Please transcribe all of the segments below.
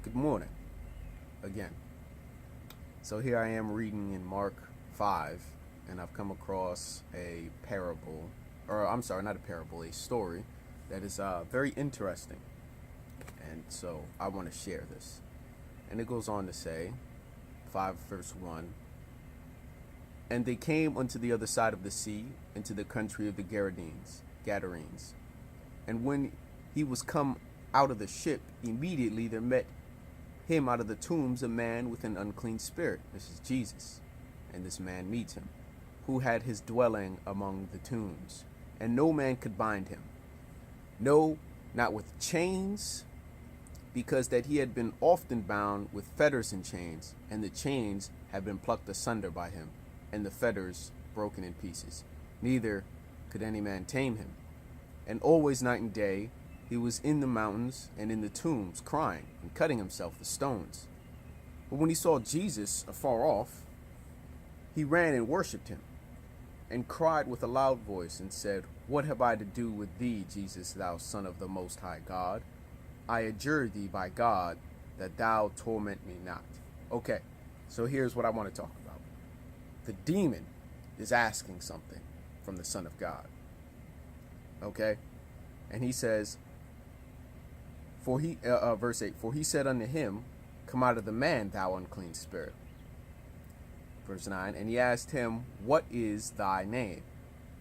Good morning again. So here I am reading in Mark 5, and I've come across a parable, or I'm sorry, not a parable, a story that is very interesting. And so I want to share this. And it goes on to say, 5 verse 1, and they came unto the other side of the sea, into the country of the Gadarenes. And when he was come out of the ship, immediately there met him out of the tombs a man with an unclean spirit. This is Jesus. And this man meets him, who had his dwelling among the tombs. And no man could bind him. No, not with chains, because that he had been often bound with fetters and chains, and the chains had been plucked asunder by him, and the fetters broken in pieces. Neither could any man tame him. And always night and day he was in the mountains and in the tombs, crying and cutting himself with stones. But when he saw Jesus afar off, he ran and worshipped him, and cried with a loud voice, and said, What have I to do with thee, Jesus, thou Son of the Most High God? I adjure thee by God that thou torment me not. Okay, so here's what I want to talk about. The demon is asking something from the Son of God. Okay, and he says, verse 8, for he said unto him, Come out of the man, thou unclean spirit. Verse 9, and he asked him, What is thy name?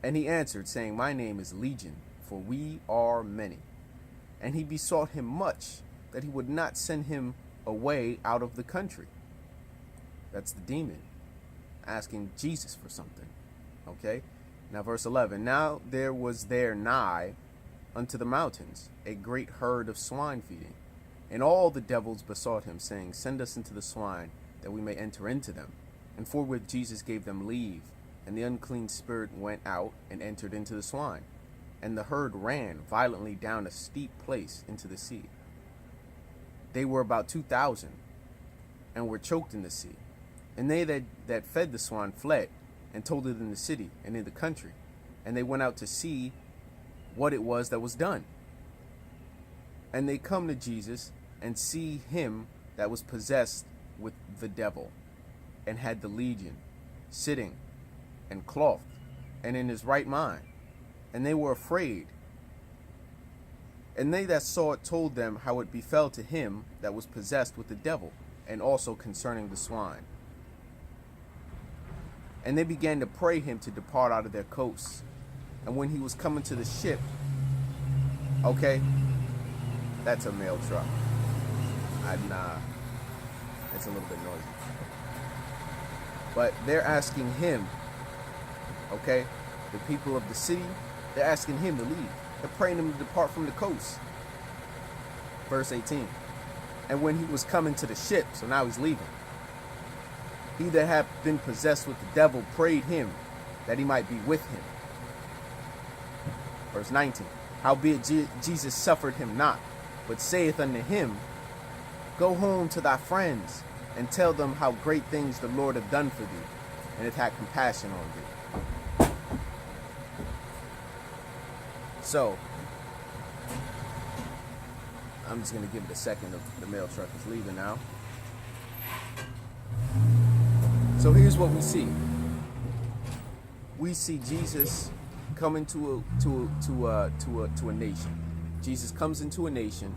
And he answered, saying, My name is Legion, for we are many. And he besought him much that he would not send him away out of the country. That's the demon asking Jesus for something. Okay, now verse 11, now there was there nigh unto the mountains a great herd of swine feeding. And all the devils besought him, saying, Send us into the swine, that we may enter into them. And forthwith Jesus gave them leave, and the unclean spirit went out and entered into the swine. And the herd ran violently down a steep place into the sea. They were about 2,000, and were choked in the sea. And they that fed the swine fled, and told it in the city and in the country. And they went out to see what it was that was done. And they come to Jesus and see him that was possessed with the devil, and had the legion, sitting and clothed, and in his right mind. And they were afraid. And they that saw it told them how it befell to him that was possessed with the devil, and also concerning the swine. And they began to pray him to depart out of their coasts. And when he was coming to the ship, okay, that's a mail truck. It's a little bit noisy. But they're asking him, okay, the people of the city, they're asking him to leave. They're praying him to depart from the coast. Verse 18, and when he was coming to the ship, so now he's leaving, he that had been possessed with the devil prayed him that he might be with him. Verse 19, howbeit Jesus suffered him not, but saith unto him, Go home to thy friends, and tell them how great things the Lord hath done for thee, and hath had compassion on thee. So, I'm just going to give it a second. The mail truck is leaving now. So here's what we see. We see Jesus coming to a nation. Jesus comes into a nation,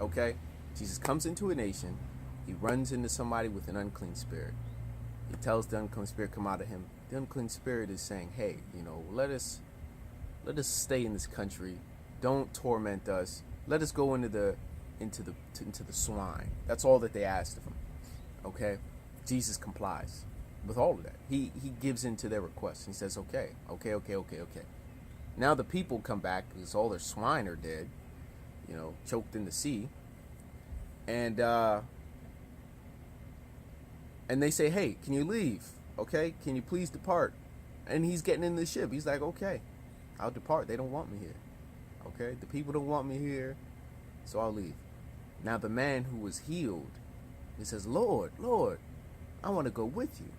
okay? Jesus comes into a nation. He runs into somebody with an unclean spirit. He tells the unclean spirit, come out of him. The unclean spirit is saying, hey, let us stay in this country. Don't torment us. Let us go into the swine. That's all that they asked of him. Okay? Jesus complies with all of that. He gives in to their request. He says, okay. Now the people come back because all their swine are dead, choked in the sea. And they say, hey, can you leave? Okay, can you please depart? And he's getting in the ship. He's like, okay, I'll depart. They don't want me here. Okay, the people don't want me here, so I'll leave. Now the man who was healed, he says, Lord, I want to go with you.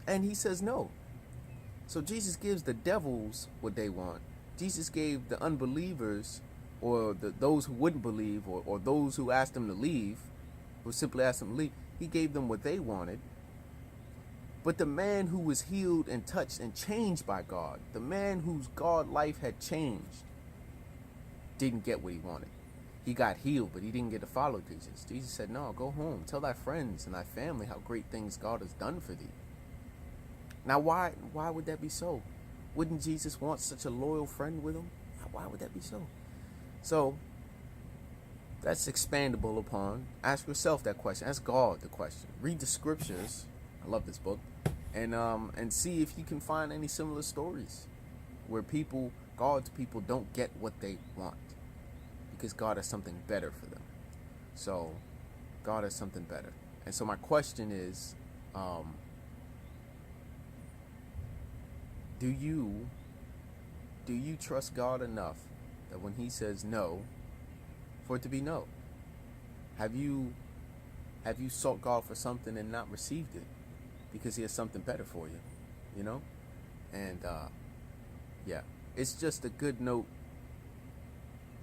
And he says no. So Jesus gives the devils what they want. Jesus gave the unbelievers or those who wouldn't believe, or those who asked him to leave, who simply asked him to leave, he gave them what they wanted. But the man who was healed and touched and changed by God, the man whose God life had changed, didn't get what he wanted. He got healed, but he didn't get to follow Jesus. Jesus said, no, go home. Tell thy friends and thy family how great things God has done for thee. Now, why would that be so? Wouldn't Jesus want such a loyal friend with him? Why would that be so? So, that's expandable upon. Ask yourself that question. Ask God the question. Read the scriptures. I love this book. And see if you can find any similar stories where God's people don't get what they want, because God has something better for them. So God has something better. And so my question is, do you trust God enough that when he says no, for it to be no? Have you sought God for something and not received it because he has something better for you, you know? And yeah, it's just a good note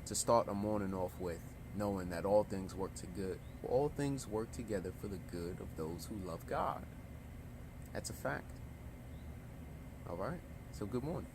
to start a morning off with, knowing that all things work together for the good of those who love God. That's a fact. All right. So good morning.